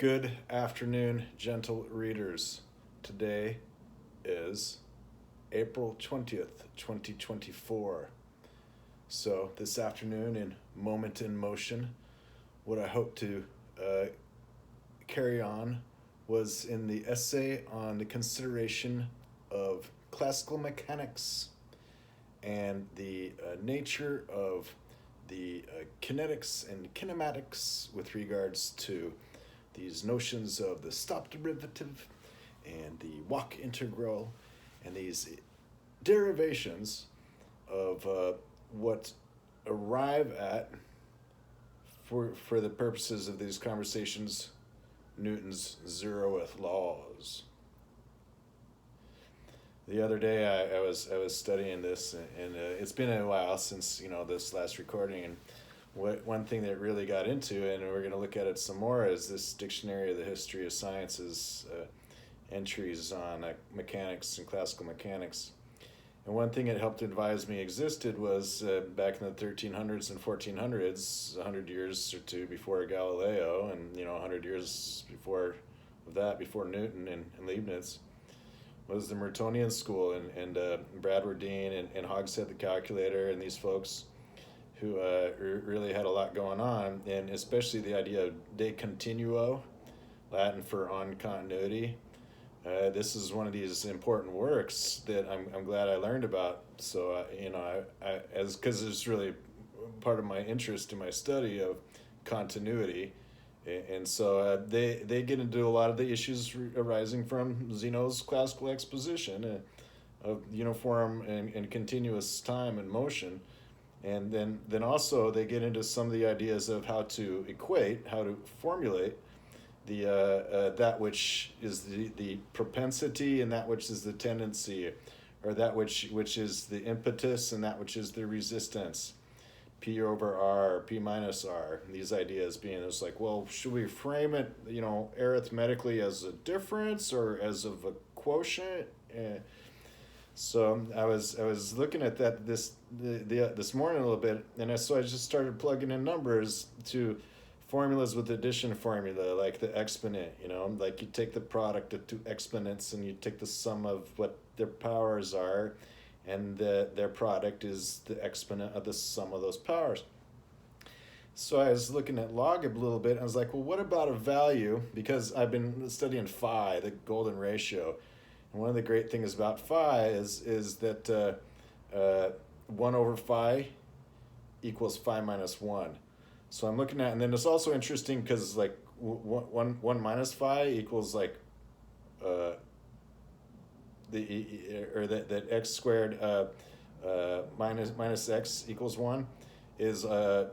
Good afternoon, gentle readers. Today is April 20th, 2024. So this afternoon in Moment in Motion, what I hope to carry on was in the essay on the consideration of classical mechanics and the nature of the kinetics and kinematics with regards to these notions of the stop derivative and the walk integral and these derivations of what arrive at, for the purposes of these conversations, Newton's zeroth laws. The other day I was studying this, and it's been a while since this last recording, and one thing that really got into, and we're going to look at it some more, is this Dictionary of the History of Sciences entries on mechanics and classical mechanics. And one thing it helped advise me existed was back in the 1300s and 1400s, 100 years or two before Galileo, and 100 years before that, before Newton and Leibnitz, was the Mertonian school, and Bradwardine and Hogshead the calculator, and these folks who really had a lot going on, and especially the idea of de continuo, Latin for on continuity. This is one of these important works that I'm glad I learned about. So because it's really part of my interest in my study of continuity, and so they get into a lot of the issues arising from Zeno's classical exposition of uniform and continuous time and motion. And then also they get into some of the ideas of how to equate, how to formulate the that which is the propensity and that which is the tendency, or that which is the impetus and that which is the resistance, P over R, P minus R. And these ideas being, it's like, well, should we frame it arithmetically as a difference or as of a quotient? So I was looking at that this morning a little bit, and so I just started plugging in numbers to formulas with addition formula, like the exponent. Like you take the product of two exponents and you take the sum of what their powers are, and their product is the exponent of the sum of those powers. So I was looking at log a little bit, and I was like, well, what about a value? Because I've been studying phi, the golden ratio. And one of the great things about phi is that 1 over phi equals phi minus 1. So I'm looking at, and then it's also interesting because like 1 minus phi equals like that x squared minus x equals 1 is phi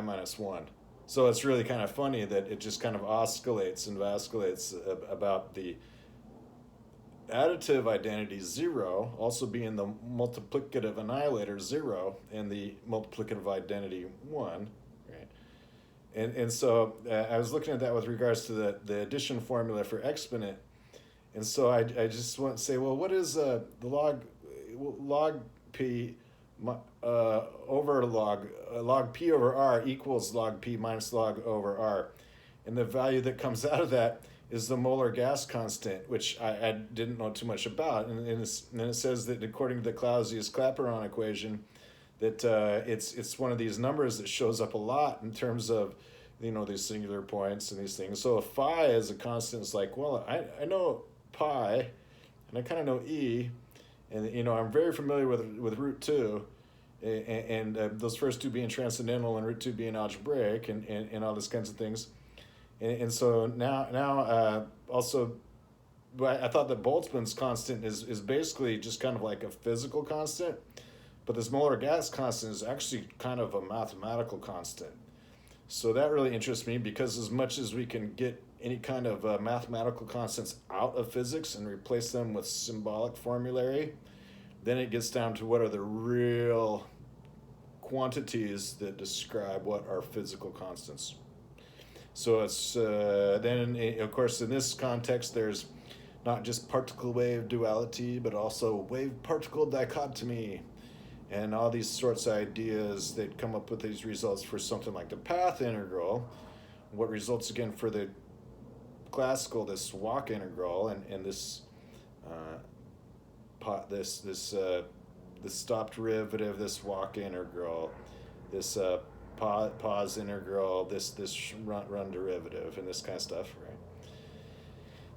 minus 1. So it's really kind of funny that it just kind of oscillates and vasculates about the additive identity 0 also being the multiplicative annihilator 0 and the multiplicative identity 1, right? And so I was looking at that with regards to the addition formula for exponent. And so I just want to say, well, what is the log p over log p over r equals log p minus log over r, and the value that comes out of that is the molar gas constant, which I didn't know too much about, and then it says that according to the Clausius-Clapeyron equation, that it's one of these numbers that shows up a lot in terms of these singular points and these things. So if phi as a constant is like, well, I know pi, and I kind of know e, and I'm very familiar with root 2, and those first two being transcendental and root 2 being algebraic, and all these kinds of things. And so now also, I thought that Boltzmann's constant is basically just kind of like a physical constant, but this molar gas constant is actually kind of a mathematical constant. So that really interests me, because as much as we can get any kind of mathematical constants out of physics and replace them with symbolic formulary, then it gets down to what are the real quantities that describe what are physical constants. So it's then, of course, in this context, there's not just particle-wave duality, but also wave-particle dichotomy, and all these sorts of ideas that come up with these results for something like the path integral, what results again for the classical, this walk integral, and this this stop derivative, this walk integral, this pause integral, this run derivative, and this kind of stuff, right?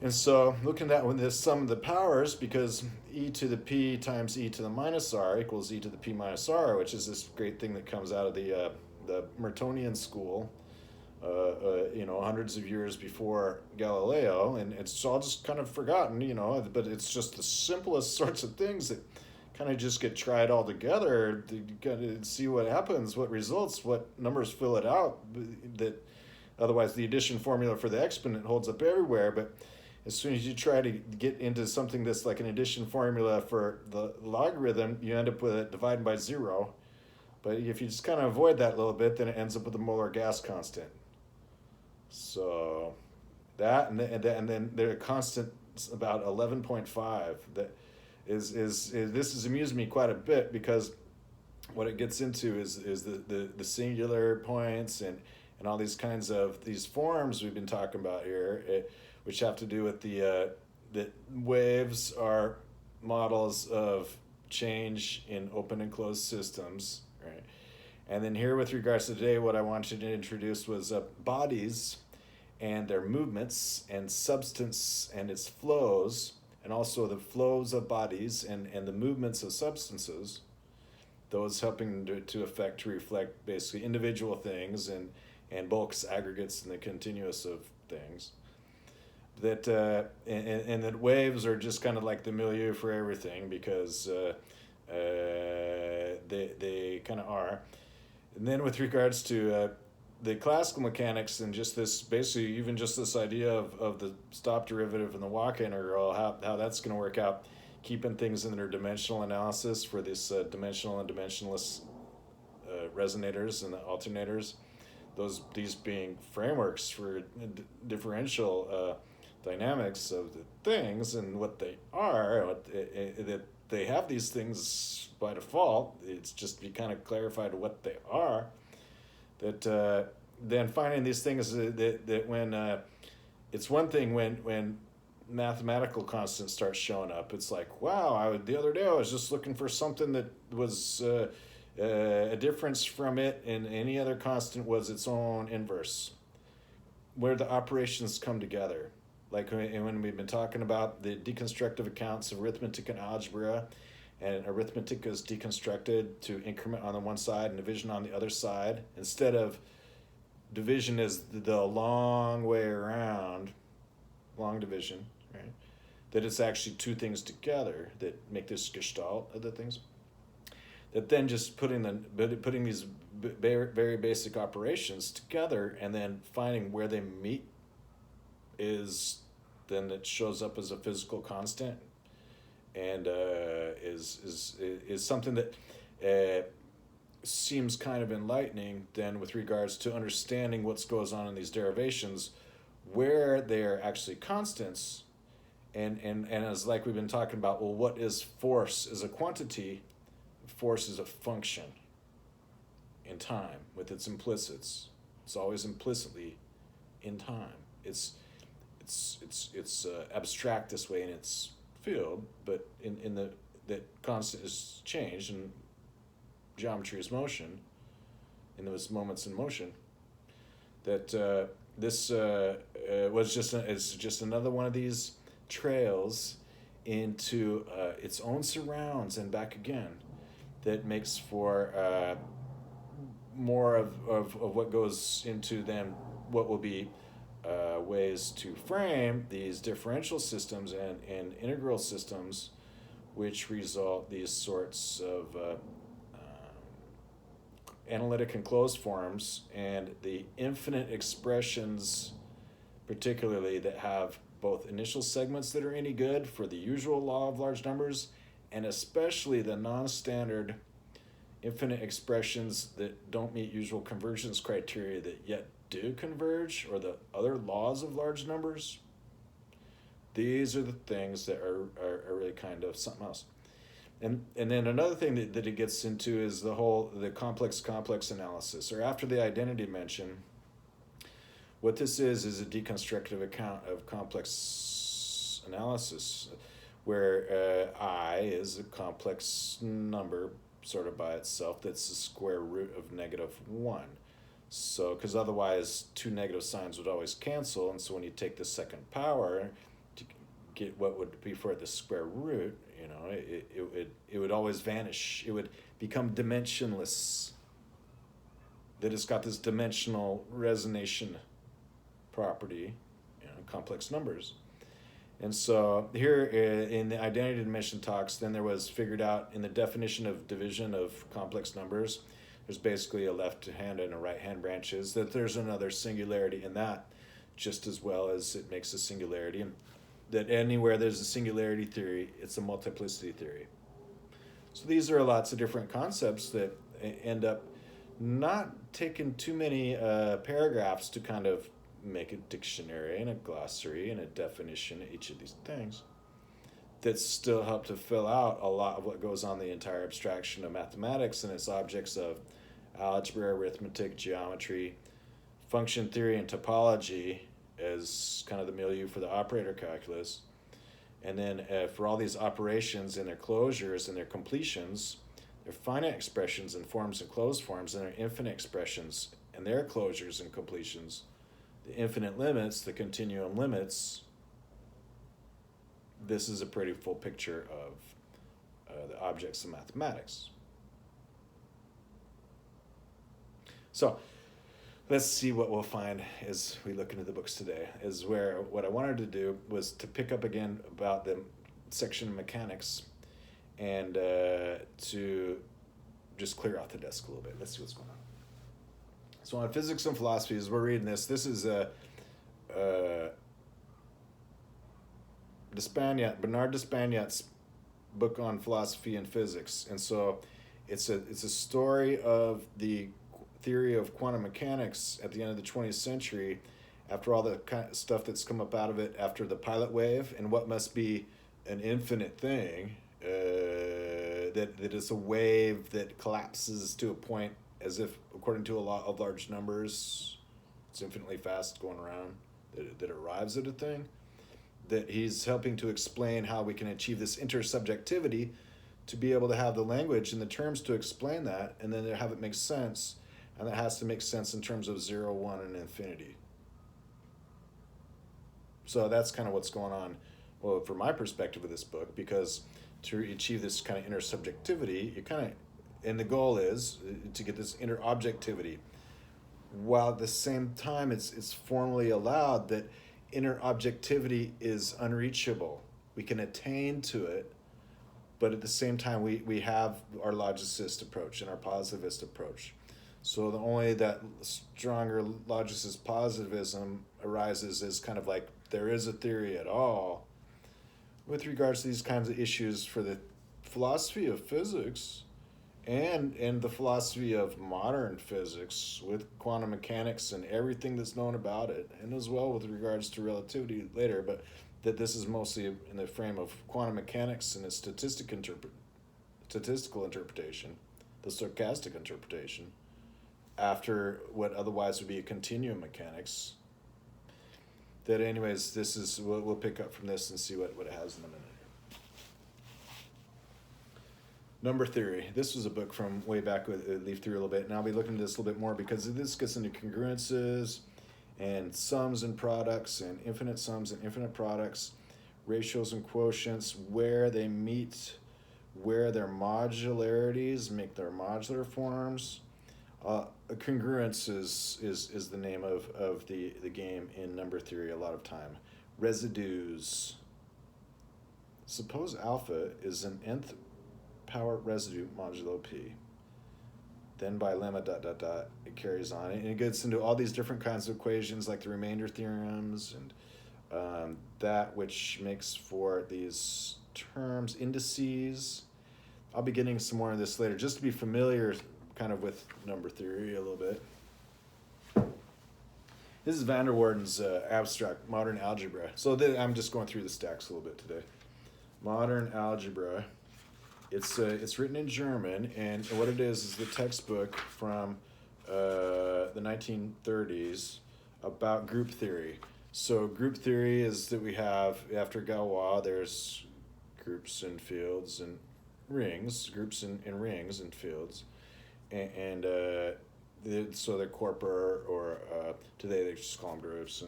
And so looking at when this sum of the powers, because e to the p times e to the minus r equals e to the p minus r, which is this great thing that comes out of the Mertonian school, hundreds of years before Galileo, and it's all just kind of forgotten, but it's just the simplest sorts of things that kind of just get tried all together to kind of see what happens, what results, what numbers fill it out, that otherwise the addition formula for the exponent holds up everywhere. But as soon as you try to get into something that's like an addition formula for the logarithm, you end up with it divided by 0. But if you just kind of avoid that a little bit, then it ends up with a molar gas constant. So that, and then there are constants about 11.5 that is this has amused me quite a bit, because what it gets into is the singular points and all these kinds of these forms we've been talking about here, which have to do with the waves are models of change in open and closed systems, right? And then here, with regards to today, what I wanted to introduce was bodies and their movements, and substance and its flows, and also the flows of bodies and the movements of substances, those helping to reflect basically individual things and bulks, aggregates, and the continuous of things. That and that waves are just kind of like the milieu for everything, because they kind of are. And then with regards to the classical mechanics, and just this, basically even just this idea of the stop derivative and the walk integral, how that's going to work out, keeping things in their dimensional analysis for this dimensional and dimensionless resonators and the alternators, these being frameworks for differential dynamics of the things and what they are, that they have these things by default. It's just to be kind of clarified what they are. That then finding these things that when it's one thing when mathematical constants start showing up, it's like, wow, the other day I was just looking for something that was a difference from it, and any other constant was its own inverse, where the operations come together. Like when we've been talking about the deconstructive accounts of arithmetic and algebra, and arithmetic is deconstructed to increment on the one side and division on the other side, instead of division is the long way around, long division, right? That it's actually two things together that make this gestalt of the things. That then just putting these very basic operations together and then finding where they meet then it shows up as a physical constant, and is something that seems kind of enlightening then with regards to understanding what goes on in these derivations, where they are actually constants, and as like we've been talking about, well, what is force? Is a quantity. Force is a function in time with its implicits. It's always implicitly in time. It's abstract this way in its field, but in that constant is change, and geometry is motion, in those moments in motion. That this is just another one of these trails into its own surrounds and back again, that makes for more of what goes into then what will be ways to frame these differential systems and integral systems, which result these sorts of analytic and closed forms, and the infinite expressions, particularly, that have both initial segments that are any good for the usual law of large numbers, and especially the non-standard infinite expressions that don't meet usual convergence criteria that yet do converge, or the other laws of large numbers. These are the things that are really kind of something else. And then another thing that it gets into is the complex analysis, or after the identity dimension, What this is a deconstructive account of complex analysis, where I is a complex number sort of by itself that's the square root of -1. So, because otherwise two negative signs would always cancel, and so when you take the second power to get what would be for the square root, you know, it would always vanish. It would become dimensionless. That it's got this dimensional resonation property, you know, complex numbers. And so here in the identity dimension talks, then there was figured out in the definition of division of complex numbers, there's basically a left hand and a right hand branches, that there's another singularity in that, just as well as it makes a singularity. And that anywhere there's a singularity theory, it's a multiplicity theory. So these are lots of different concepts that end up not taking too many paragraphs to kind of make a dictionary and a glossary and a definition of each of these things that still help to fill out a lot of what goes on the entire abstraction of mathematics and its objects of algebra, arithmetic, geometry, function theory, and topology as kind of the milieu for the operator calculus. And then for all these operations and their closures and their completions, their finite expressions and forms and closed forms, and their infinite expressions and their closures and completions, the infinite limits, the continuum limits. This is a pretty full picture of the objects of mathematics. So let's see what we'll find as we look into the books today. Is where what I wanted to do was to pick up again about the section of mechanics and to just clear out the desk a little bit. Let's see what's going on. So on physics and philosophy, as we're reading this is Bernard d'Espagnat's book on philosophy and physics. And so it's a story of the theory of quantum mechanics at the end of the 20th century, after all the kind of stuff that's come up out of it after the pilot wave, and what must be an infinite thing, that is a wave that collapses to a point as if, according to a law of large numbers, it's infinitely fast going around, that arrives at a thing, that he's helping to explain how we can achieve this intersubjectivity to be able to have the language and the terms to explain that, and then have it make sense, and that has to make sense in terms of 0, 1, and infinity. So that's kind of what's going on, well, from my perspective of this book, because to achieve this kind of intersubjectivity, you kind of, and the goal is to get this interobjectivity, while at the same time it's formally allowed that interobjectivity is unreachable. We can attain to it, but at the same time we have our logicist approach and our positivist approach. So the only that stronger logicist positivism arises is kind of like there is a theory at all with regards to these kinds of issues for the philosophy of physics and the philosophy of modern physics with quantum mechanics and everything that's known about it, and as well with regards to relativity later, but that this is mostly in the frame of quantum mechanics and its statistical interpretation, the stochastic interpretation, after what otherwise would be a continuum mechanics. That anyways, this is, we'll pick up from this and see what it has in a minute. Number theory. This was a book from way back with leaf through a little bit, and I'll be looking at this a little bit more because this gets into congruences and sums and products and infinite sums and infinite products, ratios and quotients, where they meet, where their modularities make their modular forms. Congruence is the name of the game in number theory a lot of time. Residues. Suppose alpha is an nth power residue modulo p. Then by lemma ... it carries on, and it gets into all these different kinds of equations like the remainder theorems and that which makes for these terms, indices. I'll be getting some more of this later, just to be familiar kind of with number theory a little bit. This is van der Waerden's abstract modern algebra. So I'm just going through the stacks a little bit today. Modern algebra. It's written in German, and what it is the textbook from the 1930s about group theory. So group theory is that we have, after Galois, there's groups and fields and rings, groups and rings and fields. And so they're corpora, or today they just call them groups,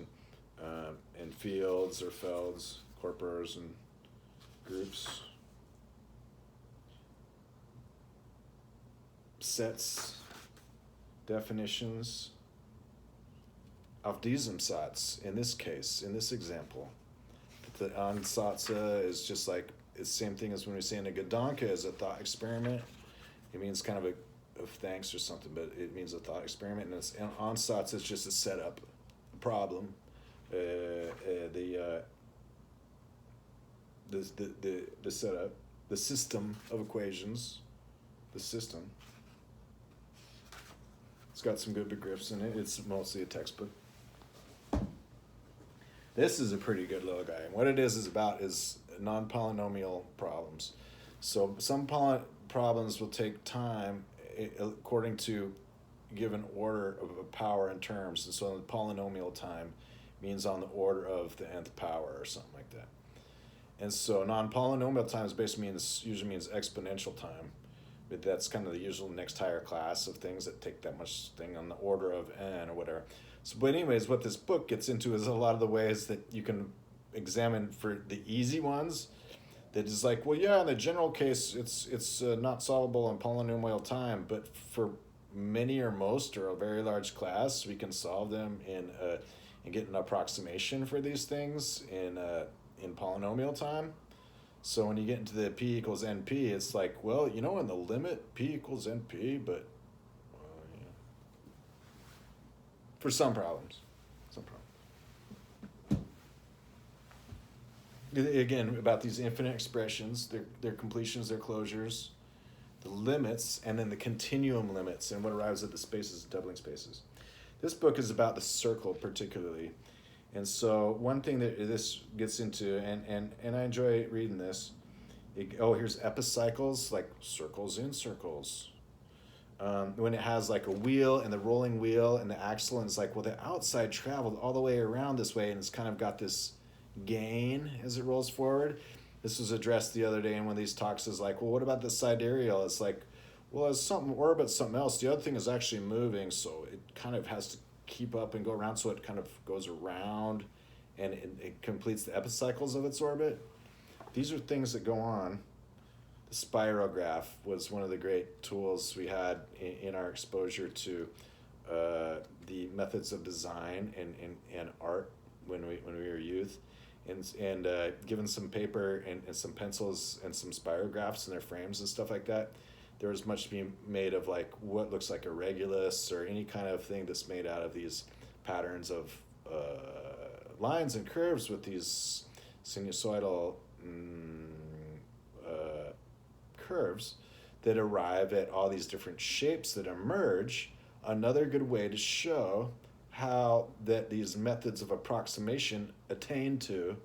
and fields or felds, corporas and groups. Sets, definitions of diesem Satz in this case, in this example. The Ansatz is just like, it's the same thing as when we say in a Gedanke is a thought experiment. It means kind of of thanks or something, but it means a thought experiment. And it's, Ansatz is just a setup, a problem. The setup, the system of equations, the system. It's got some good begriffs in it. It's mostly a textbook. This is a pretty good little guy. And what it is about is non-polynomial problems. So some problems will take time according to given order of a power in terms. And so the polynomial time means on the order of the nth power or something like that. And so non-polynomial times basically usually means exponential time. But that's kind of the usual next higher class of things that take that much thing on the order of n or whatever. So, but anyways, what this book gets into is a lot of the ways that you can examine for the easy ones. That is like, well, yeah, in the general case, it's not solvable in polynomial time, but for many or most or a very large class, we can solve them and get an approximation for these things in polynomial time. So when you get into the p equals np, it's like, well, in the limit p equals np, but for some problems. Again, about these infinite expressions, their completions, their closures, the limits, and then the continuum limits, and what arrives at the spaces, doubling spaces. This book is about the circle particularly. And so one thing that this gets into, and I enjoy reading this, here's epicycles, like circles in circles. When it has like a wheel and the rolling wheel and the axle, and it's like, well, the outside traveled all the way around this way, and it's kind of got this gain as it rolls forward. This was addressed the other day in one of these talks, is like, well, what about the sidereal? It's like, well, as something orbits something else, the other thing is actually moving, so it kind of has to keep up and go around, so it kind of goes around and it completes the epicycles of its orbit. These are things that go on. The spirograph was one of the great tools we had in our exposure to the methods of design and art when we were youth, and given some paper and some pencils and some spirographs and their frames and stuff like that, there was much being made of like what looks like a regulus or any kind of thing that's made out of these patterns of lines and curves with these sinusoidal curves that arrive at all these different shapes that emerge. Another good way to show how that these methods of approximation attain to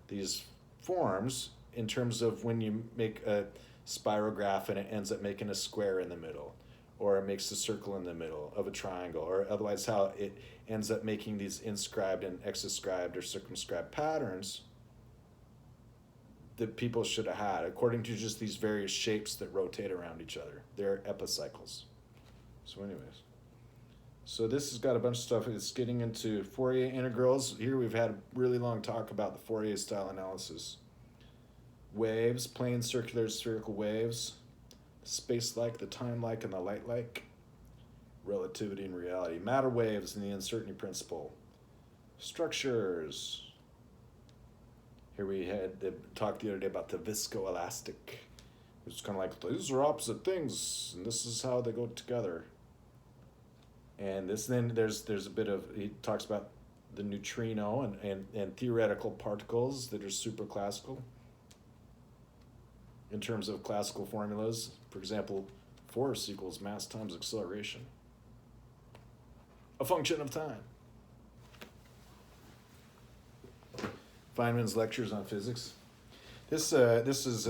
these forms in terms of when you make a spirograph and it ends up making a square in the middle, or it makes a circle in the middle of a triangle, or otherwise how it ends up making these inscribed and exascribed or circumscribed patterns that people should have had according to just these various shapes that rotate around each other. They're epicycles. So anyways, so this has got a bunch of stuff. It's getting into Fourier integrals. Here we've had a really long talk about the Fourier-style analysis. Waves, plane, circular, spherical waves, space-like, the time-like, and the light-like, relativity and reality, matter waves and the uncertainty principle, structures. Here we had the talk the other day about the viscoelastic. It's kind of like, these are opposite things, and this is how they go together. And this, then there's a bit of, he talks about the neutrino and theoretical particles that are super classical in terms of classical formulas. For example, force equals mass times acceleration, a function of time. Feynman's lectures on physics. This is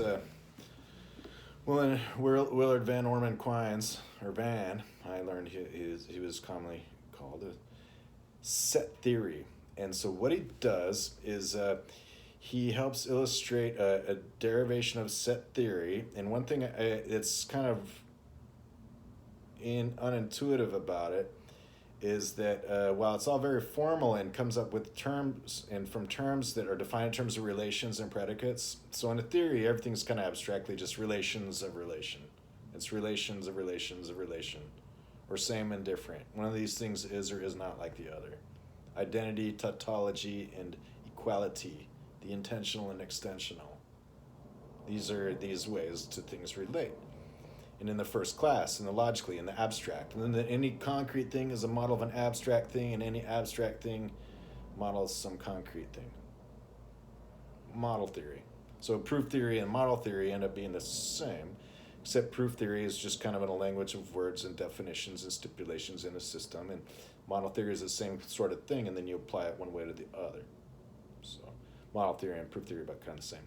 Willard Van Orman Quine's, or Van. I learned he was commonly called. set theory. And so what he does is he helps illustrate a derivation of set theory. And one thing it's kind of unintuitive about it is that while it's all very formal and comes up with terms and from terms that are defined in terms of relations and predicates. So in a theory, everything's kind of abstractly just relations of relation. It's relations of relations of relation, or same and different. One of these things is or is not like the other. Identity, tautology, and equality, the intentional and extensional. These are these ways to things relate. And in the first class, in the logically, in the abstract. And then any concrete thing is a model of an abstract thing, and any abstract thing models some concrete thing. Model theory. So proof theory and model theory end up being the same, except proof theory is just kind of in a language of words and definitions and stipulations in a system, and model theory is the same sort of thing, and then you apply it one way to the other. So model theory and proof theory are about kind of the same.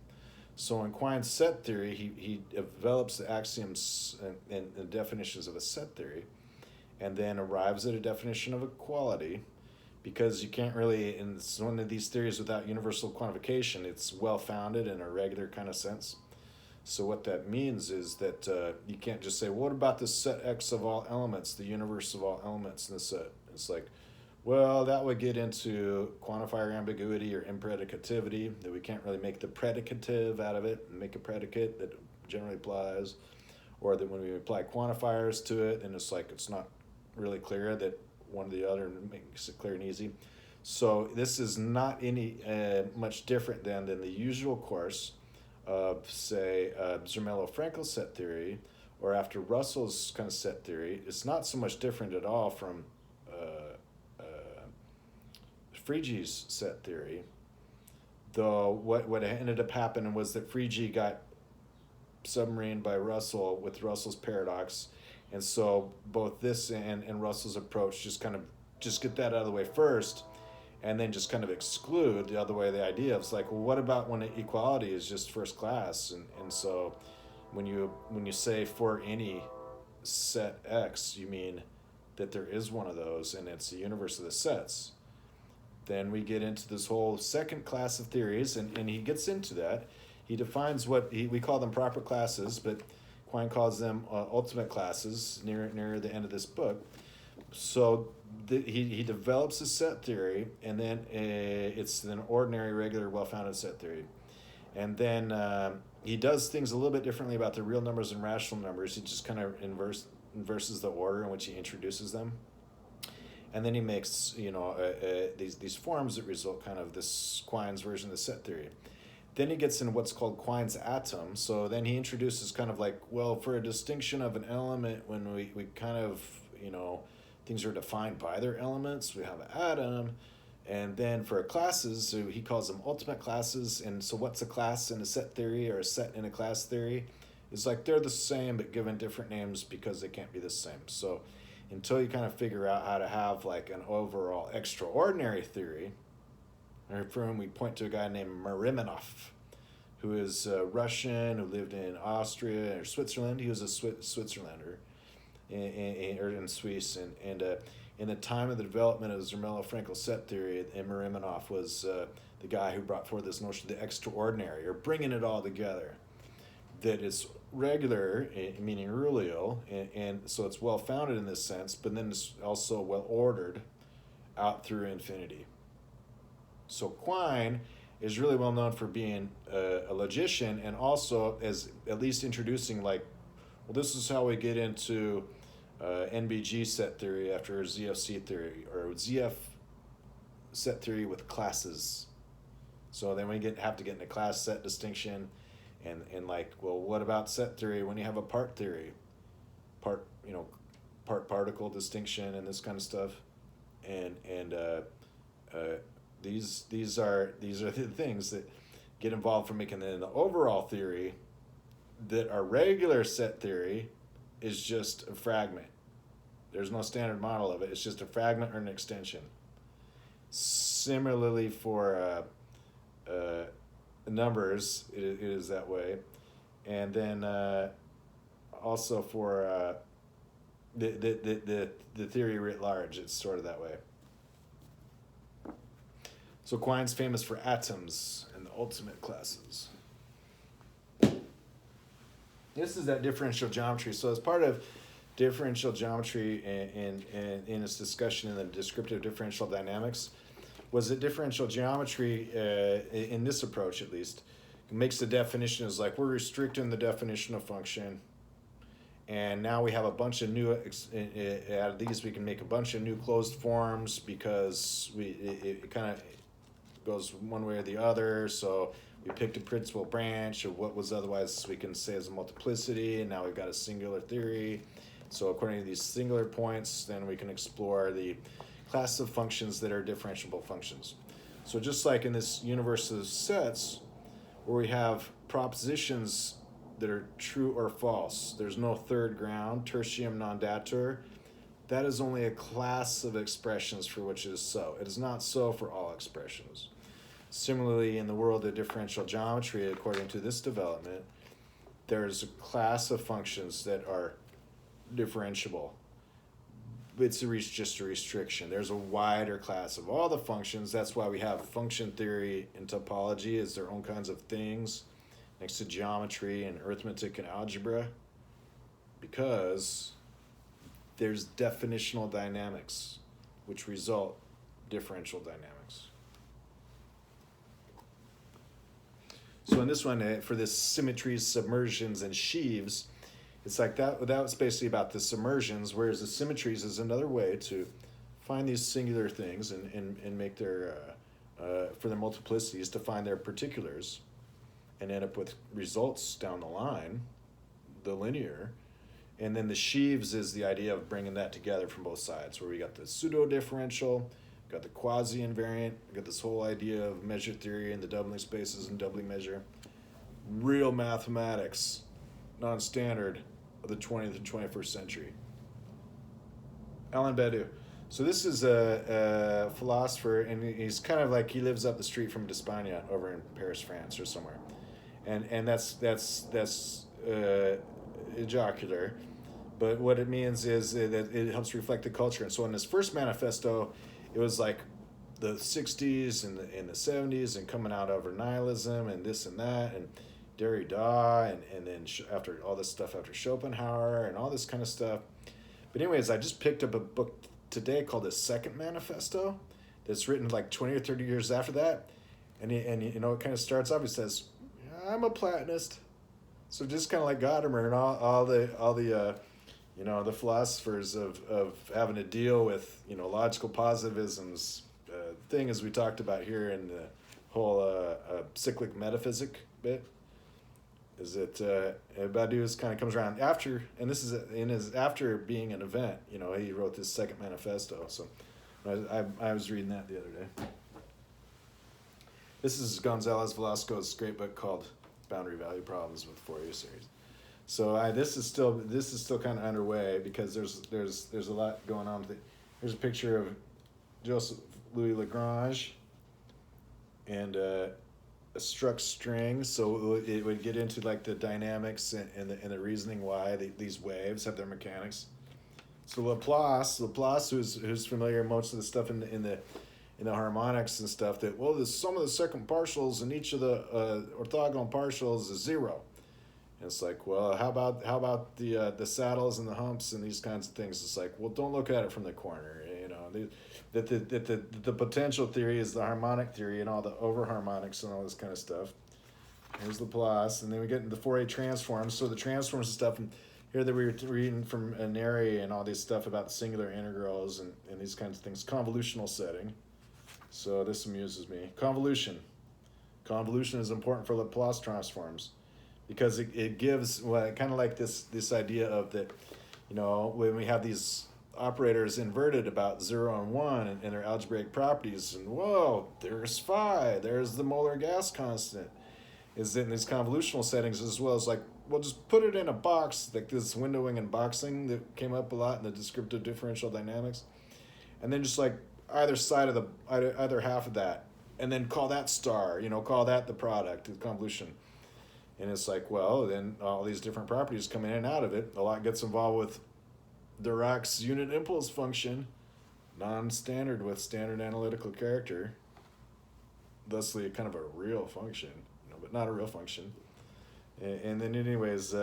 So in Quine's set theory, he develops the axioms and the definitions of a set theory, and then arrives at a definition of equality, because you can't really, in one of these theories without universal quantification, it's well-founded in a regular kind of sense. So what that means is that you can't just say, what about the set X of all elements, the universe of all elements in the set? It's like, well, that would get into quantifier ambiguity or impredicativity, that we can't really make the predicative out of it and make a predicate that generally applies, or that when we apply quantifiers to it, and it's like it's not really clear that one or the other makes it clear and easy. So this is not any much different than the usual course of, say, Zermelo-Fraenkel set theory, or after Russell's kind of set theory. It's not so much different at all from Frege's set theory, though what ended up happening was that Frege got submarined by Russell with Russell's paradox, and so both this and Russell's approach just get that out of the way first, and then just kind of exclude the other way the idea of, it's like, well, what about when equality is just first class? And so when you say for any set X, you mean that there is one of those, and it's the universe of the sets. Then we get into this whole second class of theories, and he gets into that. He defines what we call them proper classes, but Quine calls them ultimate classes near the end of this book. So he develops a set theory, and then it's an ordinary, regular, well-founded set theory. And then he does things a little bit differently about the real numbers and rational numbers. He just kind of inverses the order in which he introduces them. And then he makes, these forms that result kind of this Quine's version of the set theory. Then he gets in what's called Quine's atom. So then he introduces kind of like, well, for a distinction of an element, when we kind of, things are defined by their elements, we have an atom. And then for classes, so he calls them ultimate classes. And so what's a class in a set theory or a set in a class theory? It's like they're the same but given different names because they can't be the same. So until you kind of figure out how to have like an overall extraordinary theory, and for whom we point to a guy named Mirimanoff, who is Russian, who lived in Austria or Switzerland. He was a Switzerlander in Swiss, and in the time of the development of Zermelo-Fraenkel set theory, and Mirimanoff was the guy who brought forth this notion of the extraordinary, or bringing it all together, that it's regular, meaning rulio, and so it's well-founded in this sense, but then it's also well-ordered out through infinity. So Quine is really well known for being a logician, and also as at least introducing, like, well, this is how we get into NBG set theory after ZFC theory, or ZF set theory with classes. So then we have to get into class set distinction, and like, well, what about set theory when you have a part theory, part particle distinction and this kind of stuff, and these are the things that get involved for making the overall theory, that our regular set theory is just a fragment. There's no standard model of it. It's just a fragment or an extension. Similarly for numbers, it is that way. And then also for the theory writ large, it's sort of that way. So Quine's famous for atoms and the ultimate classes. This is that differential geometry. So as part of differential geometry in its discussion in the descriptive differential dynamics, was that differential geometry, in this approach at least, makes the definition as like we're restricting the definitional function, and now we have a bunch of new, out of these we can make a bunch of new closed forms because it kind of goes one way or the other. So we picked a principal branch of what was otherwise we can say as a multiplicity, and now we've got a singular theory. So according to these singular points, then we can explore the class of functions that are differentiable functions. So just like in this universe of sets, where we have propositions that are true or false, there's no third ground, tertium non datur. That is only a class of expressions for which it is so. It is not so for all expressions. Similarly, in the world of differential geometry, according to this development, there's a class of functions that are differentiable. It's just a restriction. There's a wider class of all the functions. That's why we have function theory and topology as their own kinds of things next to geometry and arithmetic and algebra, because there's definitional dynamics which result differential dynamics. So in this one, for this symmetries, submersions, and sheaves, it's like that was basically about the submersions, whereas the symmetries is another way to find these singular things and make their, for their multiplicities, to find their particulars and end up with results down the line, the linear. And then the sheaves is the idea of bringing that together from both sides, where we got the pseudo-differential, got the quasi-invariant, we got this whole idea of measure theory and the doubling spaces and doubling measure. Real mathematics, non-standard of the 20th and 21st century. Alain Badiou. So this is a philosopher, and he's kind of like, he lives up the street from d'Espagne over in Paris, France, or somewhere. And that's jocular, but what it means is that it helps reflect the culture. And so in his first manifesto, it was like the 60s and the 70s and coming out over nihilism and this and that and Derrida and then after all this stuff after Schopenhauer and all this kind of stuff. But anyways, I just picked up a book today called The Second Manifesto that's written like 20 or 30 years after that. And you know, it kind of starts off, it says, I'm a Platonist. So just kind of like Gadamer and all the you know, the philosophers of having to deal with, you know, logical positivism's thing, as we talked about here in the whole cyclic metaphysic bit, is that Badiou's kind of comes around after, and this is in his after being an event, you know, he wrote this Second Manifesto. So I was reading that the other day. This is Gonzalez Velasco's great book called Boundary Value Problems with Fourier series. So this is still kind of underway because there's a lot going on with it. Here's a picture of Joseph Louis Lagrange and a struck string. So it would get into like the dynamics and the reasoning why these waves have their mechanics. So Laplace, who's familiar with most of the stuff in the harmonics and stuff, that, well, the sum of the second partials in each of the orthogonal partials is zero. And it's like, well, how about the saddles and the humps and these kinds of things? It's like, well, don't look at it from the corner, you know. The potential theory is the harmonic theory and all the overharmonics and all this kind of stuff. Here's Laplace, and then we get into the Fourier transforms. So the transforms and stuff, and here that we were reading from Neri and all this stuff about singular integrals and these kinds of things. Convolutional setting. So this amuses me. Convolution. Convolution is important for Laplace transforms because it gives, well, kind of like this idea of that, you know, when we have these operators inverted about 0 and 1 and their algebraic properties, and whoa, there's phi, there's the molar gas constant, is in these convolutional settings, as well as like, well, just put it in a box, like this windowing and boxing that came up a lot in the descriptive differential dynamics, and then just like either side of either half of that, and then call that star, you know, call that the product, the convolution. And it's like, well, then all these different properties come in and out of it. A lot gets involved with Dirac's unit impulse function, non-standard with standard analytical character. thusly kind of a real function, but not a real function. And then anyways,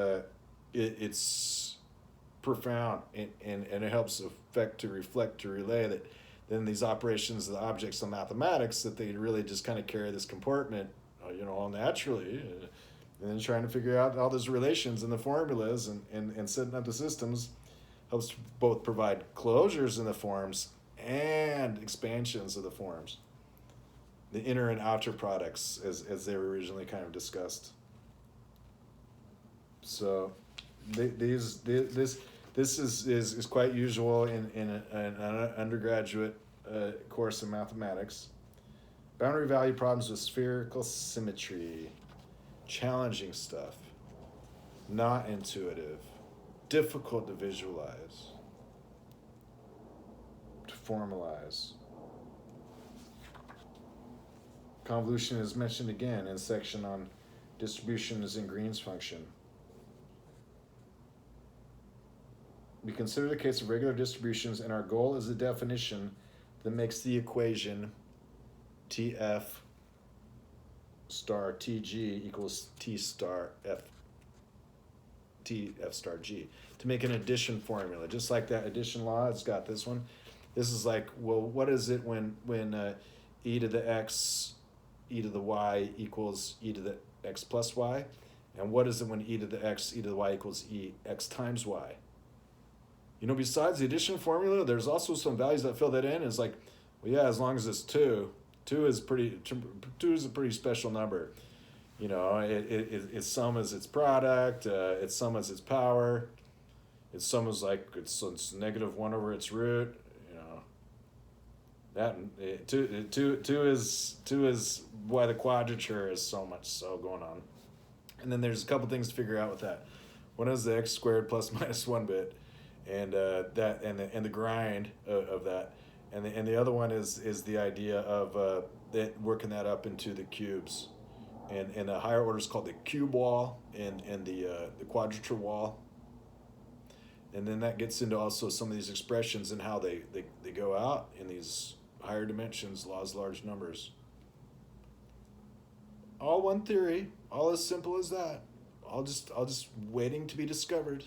it's profound, and it helps affect to reflect to relay that then these operations of the objects of mathematics, that they really just kind of carry this comportment, all naturally, and then trying to figure out all those relations and the formulas and setting up the systems helps to both provide closures in the forms and expansions of the forms, the inner and outer products as they were originally kind of discussed. So this is quite usual in an undergraduate course in mathematics. Boundary value problems with spherical symmetry, challenging stuff, not intuitive, difficult to visualize, to formalize. Convolution is mentioned again in section on distributions in Green's function. We consider the case of regular distributions, and our goal is a definition that makes the equation TF star TG equals T star F T F star G, to make an addition formula. Just like that addition law, it's got this one. This is like, well, what is it when e to the x, e to the y equals e to the x plus y? And what is it when e to the x, e to the y equals e x times y? Besides the addition formula, there's also some values that fill that in. It's like, well, yeah, as long as it's 2. 2 is a pretty special number. Its sum is its product. Its sum is its power. Its sum is like it's -1 over its root. That 2 is why the quadrature is so much so going on. And then there's a couple things to figure out with that. One is the x squared plus minus 1 bit. And that and the grind of that, and the other one is the idea of that working that up into the cubes, and the higher order is called the cube wall and the quadrature wall, and then that gets into also some of these expressions and how they go out in these higher dimensions, laws of large numbers. All one theory, all as simple as that, all just waiting to be discovered.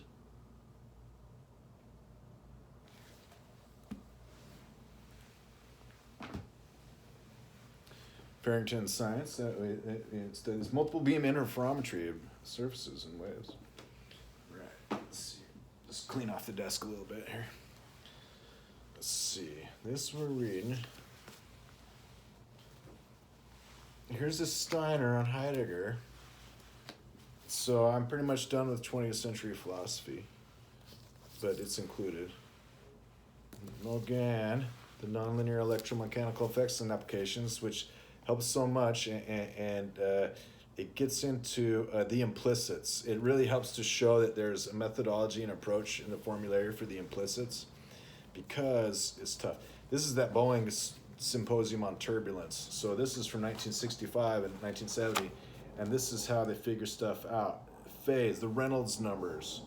Farrington's science, it studies multiple beam interferometry of surfaces and waves. Right, let's see. Just clean off the desk a little bit here. Let's see. This we're reading. Here's this Steiner on Heidegger. So I'm pretty much done with 20th century philosophy, but it's included. Again, the nonlinear electromechanical effects and applications, which helps so much, and it gets into the implicits. It really helps to show that there's a methodology and approach in the formulary for the implicits, because it's tough. This is that Boeing symposium on turbulence. So this is from 1965 and 1970, and this is how they figure stuff out. Phase, the Reynolds numbers,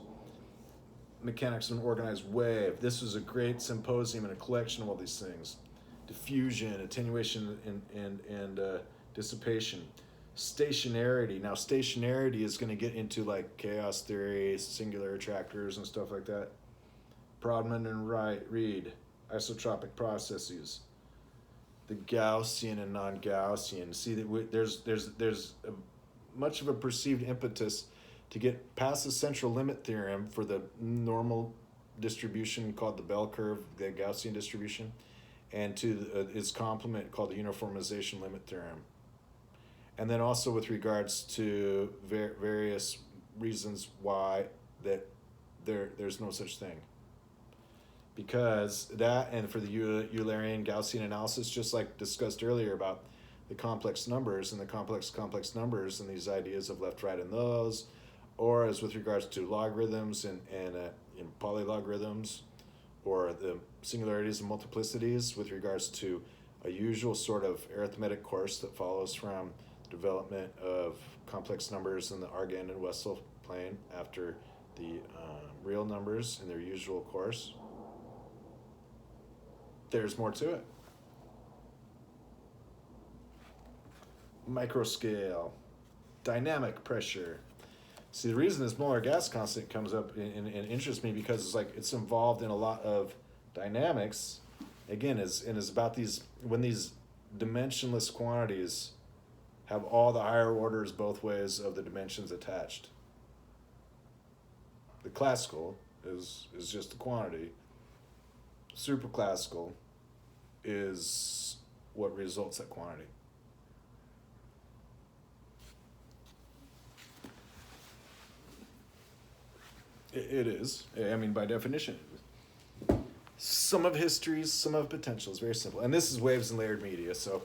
mechanics of an organized wave. This was a great symposium and a collection of all these things. Diffusion, attenuation, and dissipation. Stationarity. Now, stationarity is going to get into like chaos theory, singular attractors, and stuff like that. Prodman and Reed, isotropic processes. The Gaussian and non-Gaussian. See that there's much of a perceived impetus to get past the central limit theorem for the normal distribution called the bell curve, the Gaussian distribution, and to its complement called the uniformization limit theorem. And then also with regards to various reasons why that there's no such thing. Because that, and for the Eulerian Gaussian analysis, just like discussed earlier about the complex numbers and the complex numbers and these ideas of left, right, and those, or as with regards to logarithms and polylogarithms, or the singularities and multiplicities with regards to a usual sort of arithmetic course that follows from development of complex numbers in the Argand and Wessel plane after the real numbers in their usual course. There's more to it. microscale, dynamic pressure. See, the reason this molar gas constant comes up and interests me because it's like it's involved in a lot of dynamics. Again, is about these when these dimensionless quantities have all the higher orders both ways of the dimensions attached. The classical is just the quantity. Superclassical is what results that quantity. It is. I mean, by definition. Some of histories, some of potential is very simple. And this is waves and layered media. So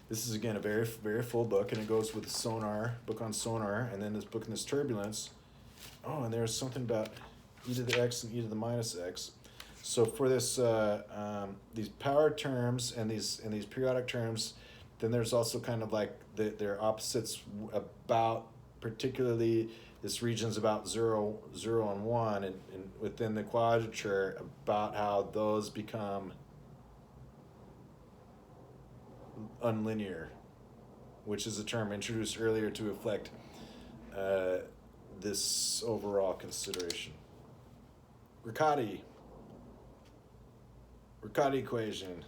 this is, again, a very, very full book. And it goes with sonar, book on sonar, and then this book on this turbulence. Oh, and there's something about e to the x and e to the minus x. So for this, these power terms and these periodic terms, then there's also kind of like their opposites about, particularly this region's about 0, 0, and 1, and within the quadrature about how those become unlinear, which is a term introduced earlier to reflect this overall consideration. Riccati equation,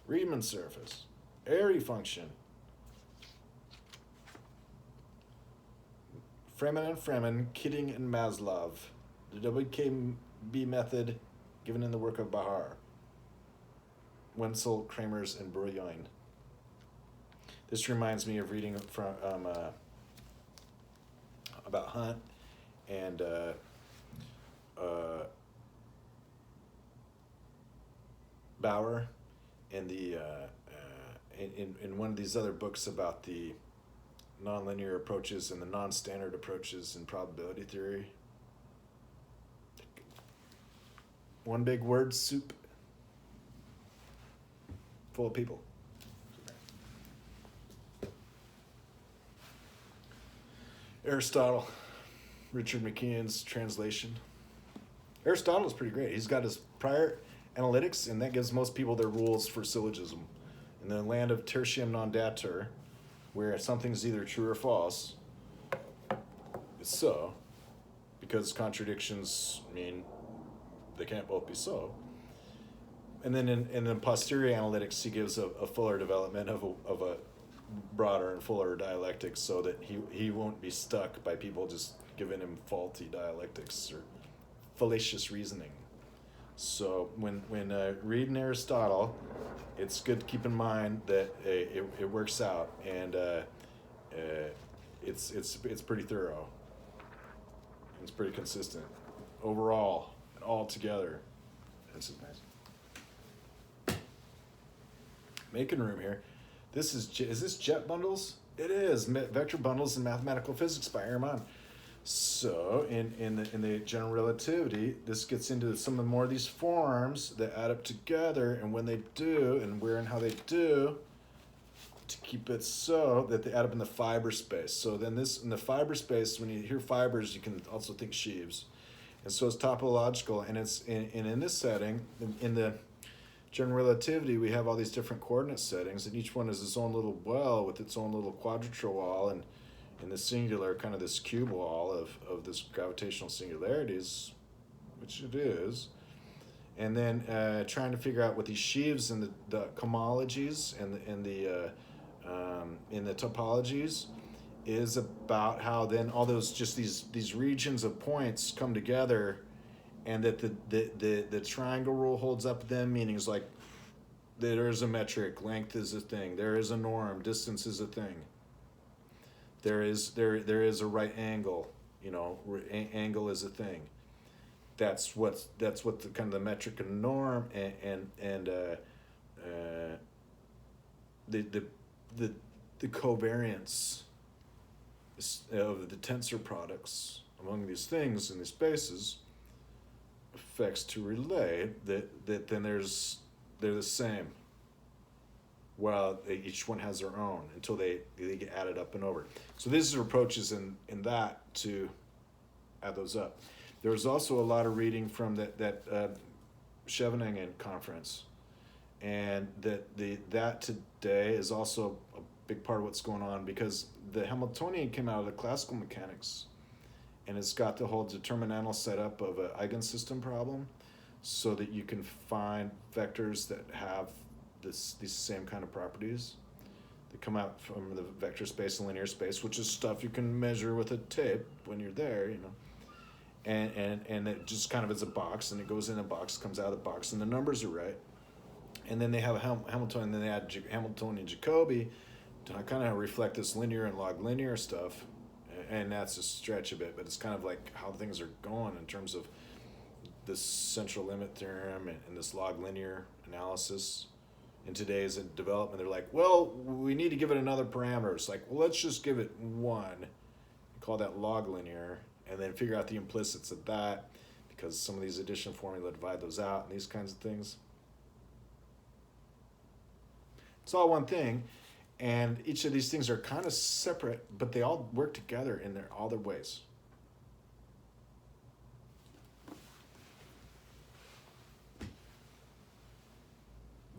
Riemann surface, Airy function, Fremin, Kitting, and Maslov, the WKB method given in the work of Bahar, Wenzel, Kramers, and Brouillon. This reminds me of reading from about Hunt and Bauer and the in one of these other books about the nonlinear approaches and the non-standard approaches in probability theory. One big word soup full of people. Aristotle, Richard McKeon's translation. Aristotle is pretty great. He's got his prior analytics, and that gives most people their rules for syllogism. In the land of tertium non datur, where something's either true or false, it's so, because contradictions mean they can't both be so. And then in posterior analytics, he gives a fuller development of a broader and fuller dialectics, so that he won't be stuck by people just giving him faulty dialectics or fallacious reasoning. So when reading Aristotle, it's good to keep in mind that it works out, and it's pretty thorough. It's pretty consistent overall and all together. This is nice. Making room here. Is this jet bundles? It is vector bundles in mathematical physics by Mirimanoff. So in the general relativity, this gets into some of more of these forms that add up together, and when they do, and where and how they do, to keep it so that they add up in the fiber space. So then this in the fiber space, when you hear fibers, you can also think sheaves, and so it's topological, and it's in this setting in the general relativity, we have all these different coordinate settings, and each one is its own little well with its own little quadrature wall, and in the singular, kind of this cube wall of this gravitational singularities, which it is, and then trying to figure out what these sheaves and the cohomologies and in the topologies is about how then all those just these regions of points come together, and that the triangle rule holds up them, meanings like there is a metric, length is a thing, there is a norm, distance is a thing. There is a right angle, angle is a thing. That's what the kind of the metric and norm and the covariance of the tensor products among these things in these spaces affects to relay that then they're the same. Well, each one has their own until they get added up and over. So these are approaches in that to add those up. There was also a lot of reading from that Scheveningen conference, And that today is also a big part of what's going on, because the Hamiltonian came out of the classical mechanics, and it's got the whole determinantal setup of an eigensystem problem, so that you can find vectors that have these same kind of properties that come out from the vector space and linear space, which is stuff you can measure with a tape when you're there, and it just kind of is a box, and it goes in a box, comes out of the box, and the numbers are right. And then they have a Hamiltonian, then they add Hamiltonian Jacobi to kind of reflect this linear and log linear stuff. And that's a stretch a bit, but it's kind of like how things are going in terms of this central limit theorem and this log linear analysis. In today's development, they're like, well, we need to give it another parameter. It's like, well, let's just give it one, call that log linear, and then figure out the implicits of that, because some of these addition formula divide those out and these kinds of things. It's all one thing, and each of these things are kind of separate, but they all work together in all their ways.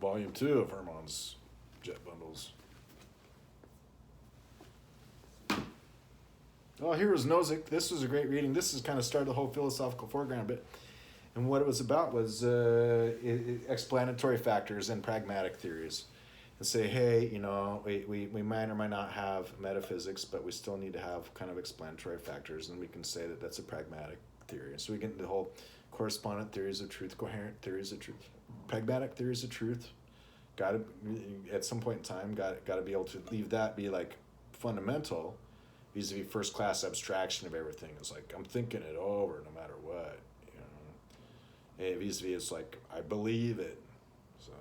Volume 2 of Hermann's jet bundles. Oh, here was Nozick. This was a great reading. This has kind of started the whole philosophical foreground a bit. And what it was about was explanatory factors and pragmatic theories. And say, hey, we might or might not have metaphysics, but we still need to have kind of explanatory factors, and we can say that that's a pragmatic theory. And so we get the whole correspondent theories of truth, coherent theories of truth, pragmatic theories of truth. Got to, at some point in time, got to be able to leave that be like fundamental, vis-a-vis first-class abstraction of everything. It's like, I'm thinking it over no matter what. And vis-a-vis, it's like, I believe it. So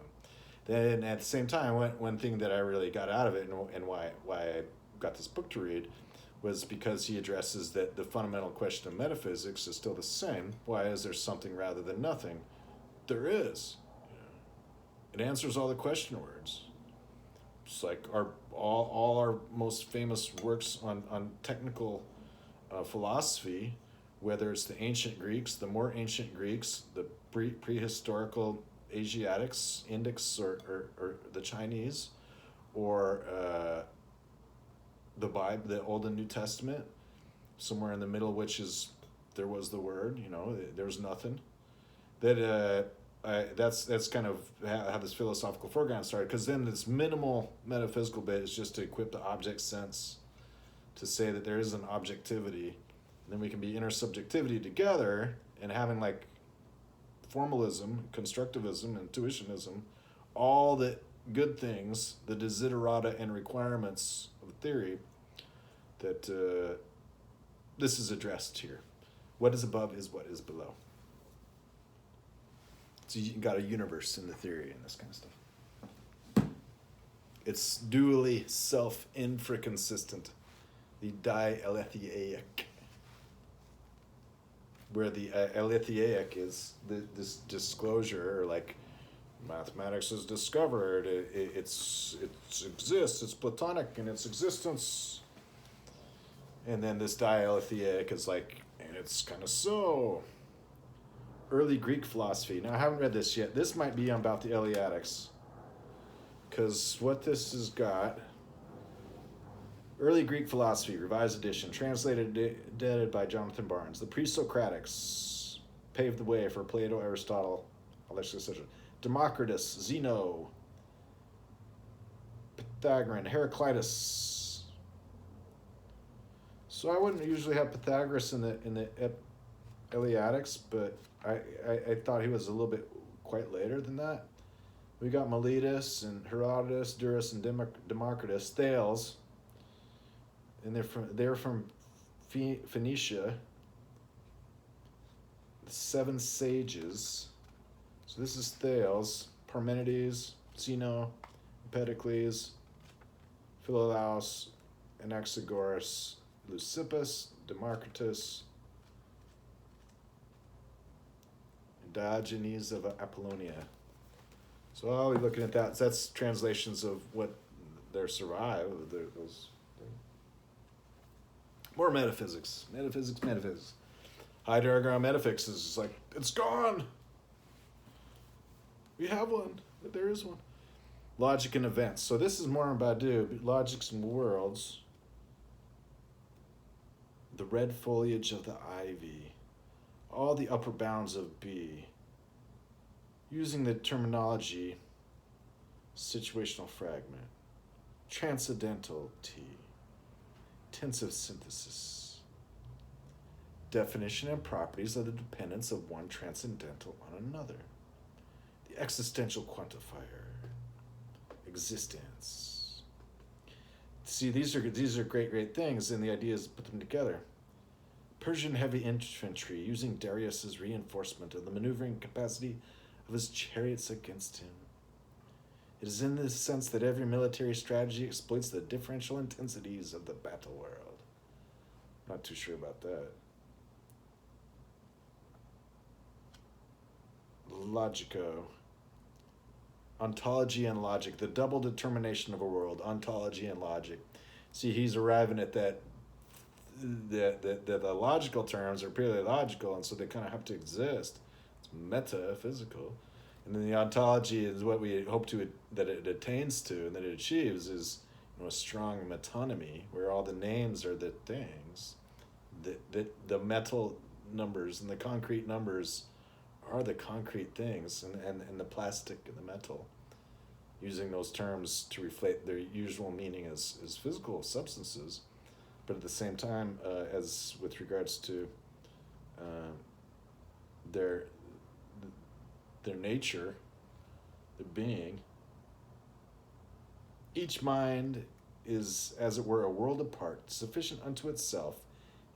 then at the same time, one thing that I really got out of it, and why I got this book to read, was because he addresses that the fundamental question of metaphysics is still the same. Why is there something rather than nothing? There is. It answers all the question words. It's like all our most famous works on technical philosophy, whether it's the ancient Greeks, the more ancient Greeks, the prehistorical Asiatics, Indics, or the Chinese, or the Bible, the Old and New Testament, somewhere in the middle, which is there was the Word, there was nothing. That's kind of how this philosophical foreground started, because then this minimal metaphysical bit is just to equip the object sense to say that there is an objectivity, and then we can be intersubjectivity together, and having like formalism, constructivism, intuitionism, all the good things, the desiderata and requirements of theory that this is addressed here. What is above is what is below. So you got a universe in the theory and this kind of stuff. It's dually self-infraconsistent, the dialetheic, where the aletheic is this disclosure, or like mathematics is discovered, it exists, it's Platonic in its existence. And then this dialetheic is like, and it's kind of so. Early Greek philosophy. Now, I haven't read this yet. This might be about the Eleatics, because what this has got, Early Greek philosophy, revised edition, translated, edited by Jonathan Barnes. The pre-Socratics paved the way for Plato, Aristotle, etc. Democritus, Zeno, Pythagorean, Heraclitus. So I wouldn't usually have Pythagoras in the Eleatics, but I thought he was a little bit quite later than that. We got Miletus and Herodotus, Durus and Democritus, Thales, and they're from Phoenicia. The 7 sages. So this is Thales, Parmenides, Zeno, Empedocles, Philolaus, Anaxagoras, Leucippus, Democritus, Diogenes of Apollonia. So I'll be looking at that. That's translations of what there survive. More metaphysics. Metaphysics. Heidegger on metaphysics is like, it's gone. We have one. but there is one. Logic and events. So this is more about logics and worlds. The red foliage of the ivy. All the upper bounds of B. Using the terminology situational fragment. Transcendental T. Tensive synthesis. Definition and properties of the dependence of one transcendental on another. The existential quantifier. Existence. See, these are great things, and the idea is to put them together. Persian heavy infantry using Darius's reinforcement of the maneuvering capacity of his chariots against him. It is in this sense that every military strategy exploits the differential intensities of the battle world. Not too sure about that. Logico. Ontology and logic, the double determination of a world, ontology and logic. See, he's arriving at that the logical terms are purely logical, and so they kind of have to exist. It's metaphysical. And then the ontology is what we hope that it attains to and that it achieves is a strong metonymy, where all the names are the things. The metal numbers and the concrete numbers are the concrete things, and the plastic and the metal, using those terms to reflect their usual meaning as physical substances, but at the same time, as with regards to their nature, their being. Each mind is, as it were, a world apart, sufficient unto itself,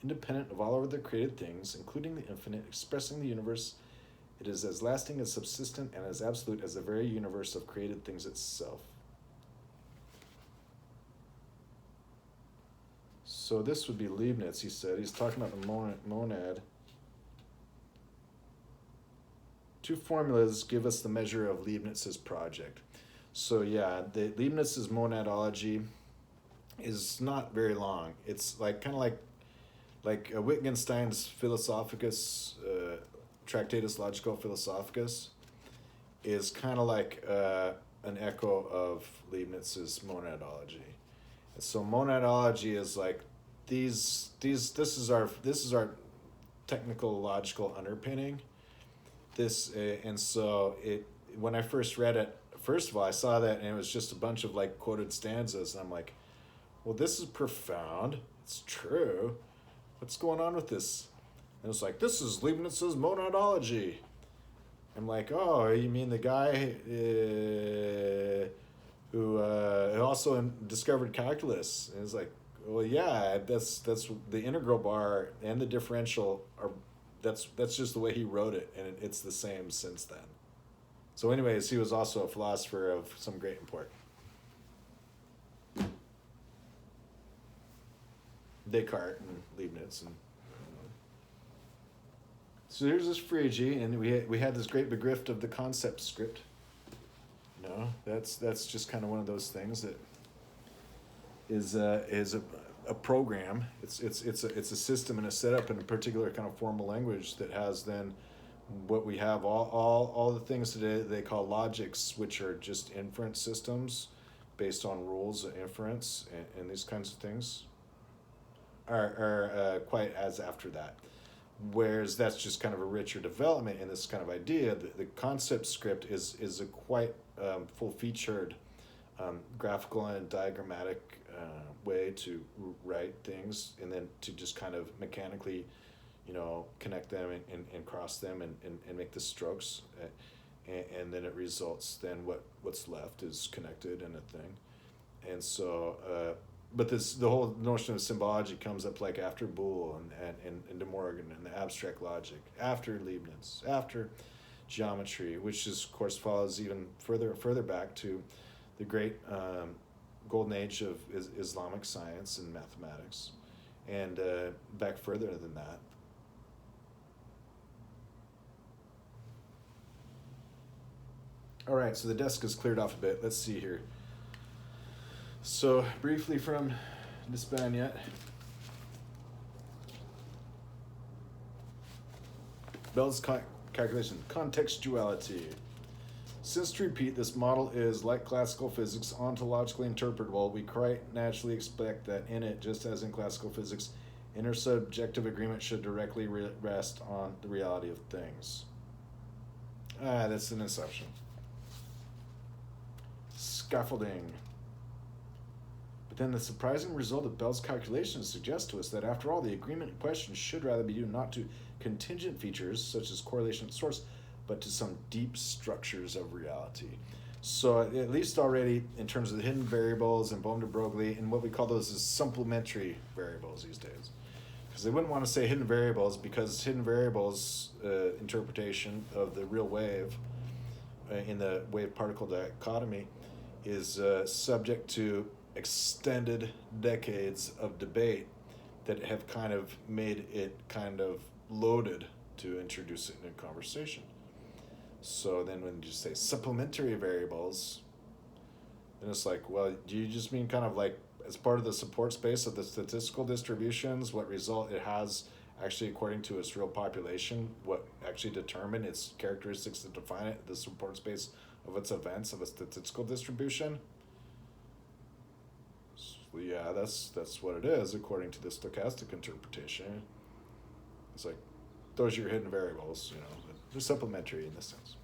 independent of all other created things, including the infinite, expressing the universe. It is as lasting, as subsistent, and as absolute as the very universe of created things itself. So this would be Leibnitz, he said. He's talking about the monad. Two formulas give us the measure of Leibniz's project. So yeah, the Leibniz's monadology is not very long. It's kind of like Wittgenstein's Philosophicus, Tractatus Logico Philosophicus, is kind of like an echo of Leibniz's monadology. And so monadology is like this is our technical logical underpinning. And so when I first read it, first of all, I saw that and it was just a bunch of quoted stanzas, and I'm like, well, this is profound. It's true. What's going on with this? And it's like, this is Leibniz's monadology. I'm like, oh, you mean the guy who also discovered calculus? And it's like, well, yeah, that's the integral bar and the differential are. That's just the way he wrote it, and it's the same since then. So anyways, he was also a philosopher of some great import. Descartes and Leibniz. So here's this Frege, and we had this great begriff of the concept script. That's just kind of one of those things that is a program. It's a system and a setup in a particular kind of formal language that has then what we have all the things today they call logics, which are just inference systems based on rules of inference, and these kinds of things are quite as after that. Whereas that's just kind of a richer development in this kind of idea. The concept script is a quite full-featured graphical and diagrammatic way to write things, and then to just kind of mechanically, connect them and cross them and make the strokes, and then it results. Then what's left is connected in a thing, and so. But the whole notion of symbology comes up after Boole and De Morgan and the abstract logic, after Leibniz, after geometry, which of course follows even further back to the great golden age of Islamic science and mathematics, and back further than that. All right, so the desk is cleared off a bit. Let's see here. So briefly from Nispagnet. Bell's calculation, contextuality. Since, to repeat, this model is, like classical physics, ontologically interpretable, we quite naturally expect that in it, just as in classical physics, intersubjective agreement should directly rest on the reality of things. That's an assumption. Scaffolding. But then the surprising result of Bell's calculations suggests to us that, after all, the agreement in question should rather be due not to contingent features, such as correlation at source, but to some deep structures of reality. So at least already in terms of the hidden variables and Bohm de Broglie, and what we call those as supplementary variables these days. Because they wouldn't want to say hidden variables, because hidden variables interpretation of the real wave in the wave-particle dichotomy is subject to extended decades of debate that have kind of made it kind of loaded to introduce it in a conversation. So then when you say supplementary variables, then it's like, well, do you just mean kind of like as part of the support space of the statistical distributions, what result it has actually according to its real population, what actually determine its characteristics that define it, the support space of its events of a statistical distribution? So yeah, that's what it is according to the stochastic interpretation. It's like, those are your hidden variables, you know. They're supplementary in this sense.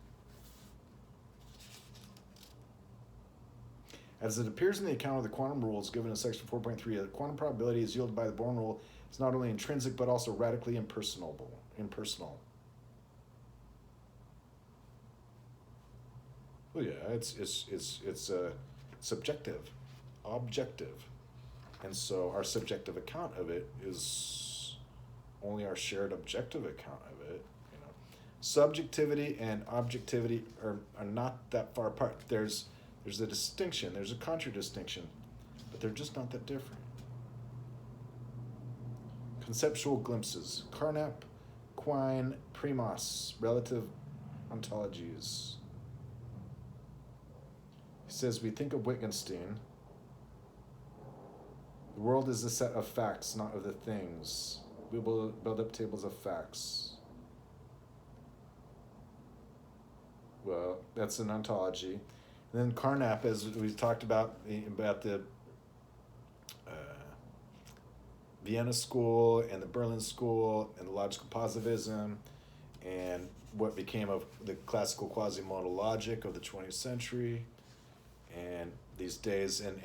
As it appears in the account of the quantum rules given in section 4.3, the quantum probability is yielded by the Born rule is not only intrinsic but also radically impersonal. Well, yeah, it's subjective, objective, and so our subjective account of it is only our shared objective account of it. Subjectivity and objectivity are not that far apart. There's a distinction, there's a contradistinction, but they're just not that different. Conceptual glimpses. Carnap, Quine, Primas, relative ontologies. He says, we think of Wittgenstein. The world is a set of facts, not of the things. We will build up tables of facts. Well, that's an ontology. And then Carnap, as we talked about the Vienna School and the Berlin School and the logical positivism and what became of the classical quasi-modal logic of the 20th century, and these days, and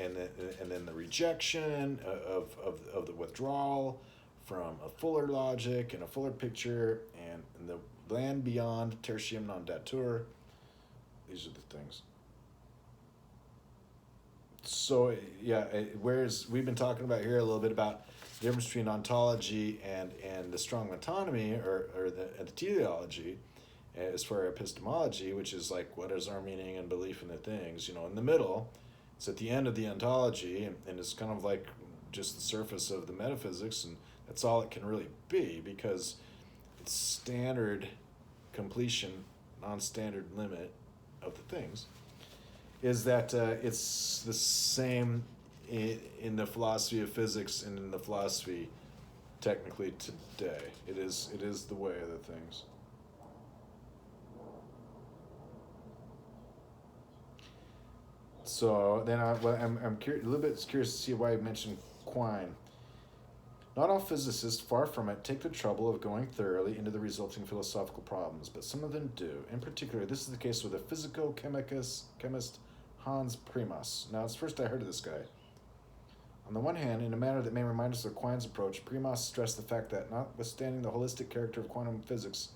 then the rejection of the withdrawal from a fuller logic and a fuller picture, and the land beyond tertium non datur. These are the things. So yeah, whereas we've been talking about here a little bit about the difference between ontology and the strong autonomy or the teleology, as for epistemology, which is like what is our meaning and belief in the things, in the middle, it's at the end of the ontology, and it's kind of like just the surface of the metaphysics, and that's all it can really be, because it's standard completion, non-standard limit of the things, is that it's the same in the philosophy of physics and in the philosophy technically today. It is the way of the things. So then I'm a little bit curious to see why I mentioned Quine. Not all physicists, far from it, take the trouble of going thoroughly into the resulting philosophical problems, but some of them do. In particular, this is the case with the physico-chemist Hans Primas. Now, it's first I heard of this guy. On the one hand, in a manner that may remind us of Quine's approach, Primas stressed the fact that, notwithstanding the holistic character of quantum physics,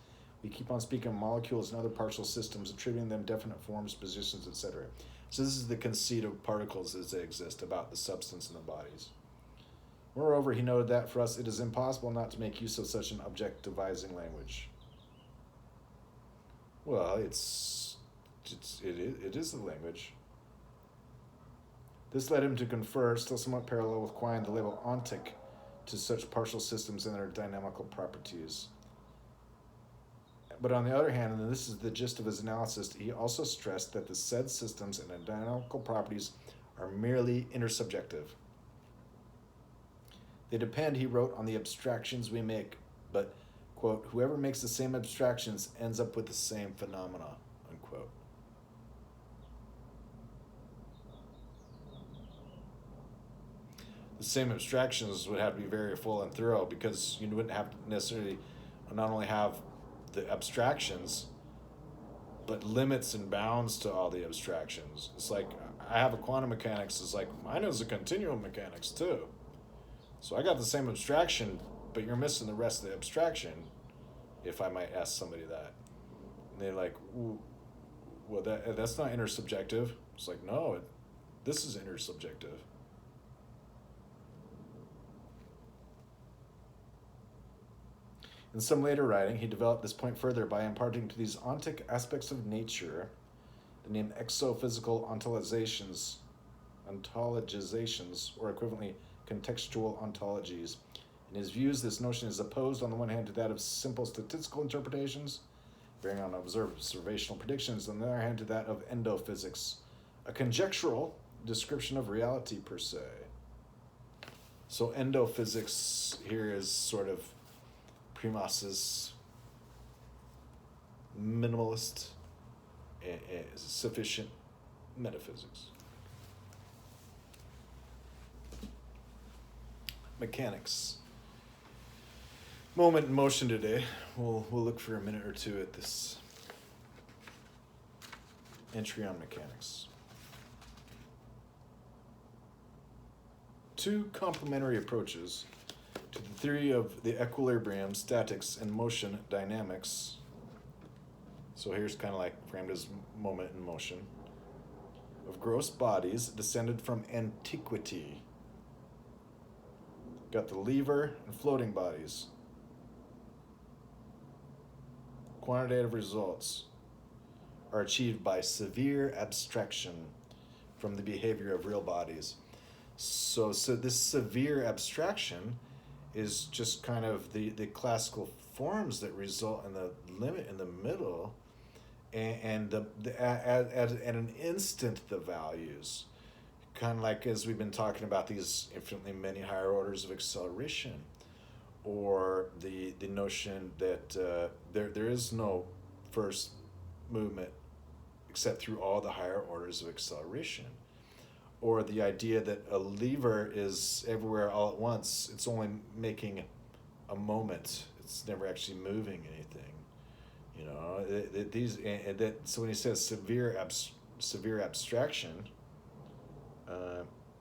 we keep on speaking of molecules and other partial systems, attributing them definite forms, positions, etc. So this is the conceit of particles as they exist, about the substance in the bodies. Moreover, he noted that for us it is impossible not to make use of such an objectivizing language. Well, it is the language. This led him to confer, still somewhat parallel with Quine, the label ontic to such partial systems and their dynamical properties. But on the other hand, and this is the gist of his analysis, he also stressed that the said systems and their dynamical properties are merely intersubjective. They depend, he wrote, on the abstractions we make, but, quote, whoever makes the same abstractions ends up with the same phenomena, unquote. same abstractions would have to be very full and thorough, because you wouldn't have to necessarily not only have the abstractions, but limits and bounds to all the abstractions. It's like I have a quantum mechanics, it's like mine is a continuum mechanics too. So I got the same abstraction, but you're missing the rest of the abstraction, if I might ask somebody that. And they're like, well, that's not intersubjective. It's like, no, this is intersubjective. In some later writing, he developed this point further by imparting to these ontic aspects of nature the name exophysical ontologizations, or equivalently contextual ontologies. In his views, this notion is opposed on the one hand to that of simple statistical interpretations, bearing on observational predictions, on the other hand to that of endophysics, a conjectural description of reality per se. So endophysics here is sort of Primas's minimalist, sufficient metaphysics. Mechanics. Moment in motion today. We'll look for a minute or two at this entry on mechanics. Two complementary approaches to the theory of the equilibrium, statics, and motion dynamics. So here's kind of like framed as moment in motion of gross bodies descended from antiquity. Got the lever and floating bodies. Quantitative results are achieved by severe abstraction from the behavior of real bodies. So this severe abstraction is just kind of the classical forms that result in the limit in the middle, and at an instant the values, kind of like as we've been talking about these infinitely many higher orders of acceleration, or the notion that there is no first movement except through all the higher orders of acceleration. Or the idea that a lever is everywhere all at once. It's only making a moment. It's never actually moving anything. You know, so when he says severe abstraction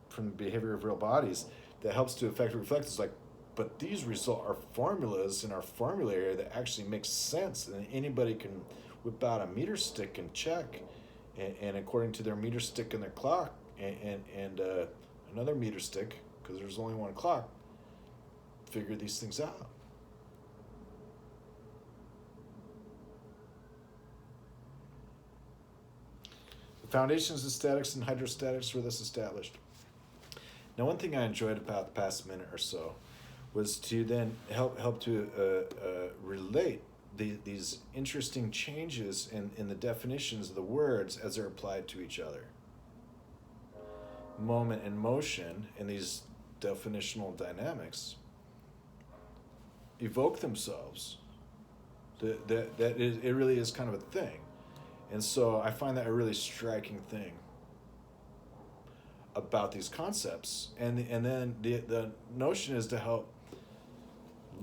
from the behavior of real bodies, that helps to effectively reflect. It's like, but these are formulas in our formulary that actually make sense, and anybody can whip out a meter stick and check, and according to their meter stick and their clock, and another meter stick, because there's only one clock, figure these things out. The foundations of statics and hydrostatics were thus established. Now, one thing I enjoyed about the past minute or so was to then help to relate these interesting changes in the definitions of the words as they're applied to each other. Moment and motion in these definitional dynamics evoke themselves. It really is kind of a thing. And so I find that a really striking thing about these concepts. And then the notion is to help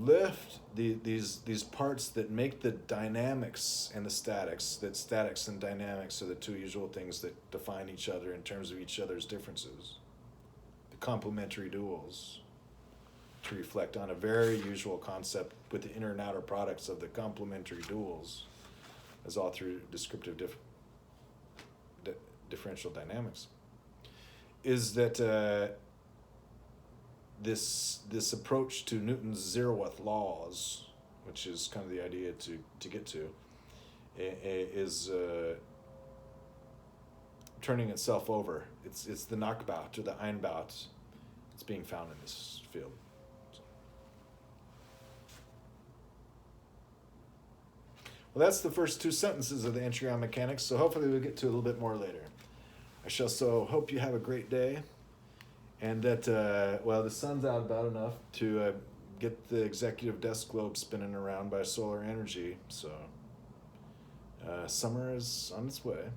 lift these parts that make the dynamics and the statics, that statics and dynamics are the two usual things that define each other in terms of each other's differences. The complementary duals, to reflect on a very usual concept with the inner and outer products of the complementary duals, as all through descriptive differential dynamics, is that this approach to Newton's zeroth laws, which is kind of the idea to get to, is turning itself over. It's the Nachbaut or the Einbaut. It's being found in this field. Well, that's the first two sentences of the entry on mechanics, so hopefully we'll get to a little bit more later. I shall so hope you have a great day, and that, the sun's out about enough to get the executive desk globe spinning around by solar energy, so summer is on its way.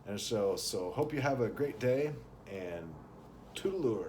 And so hope you have a great day, and toodaloo.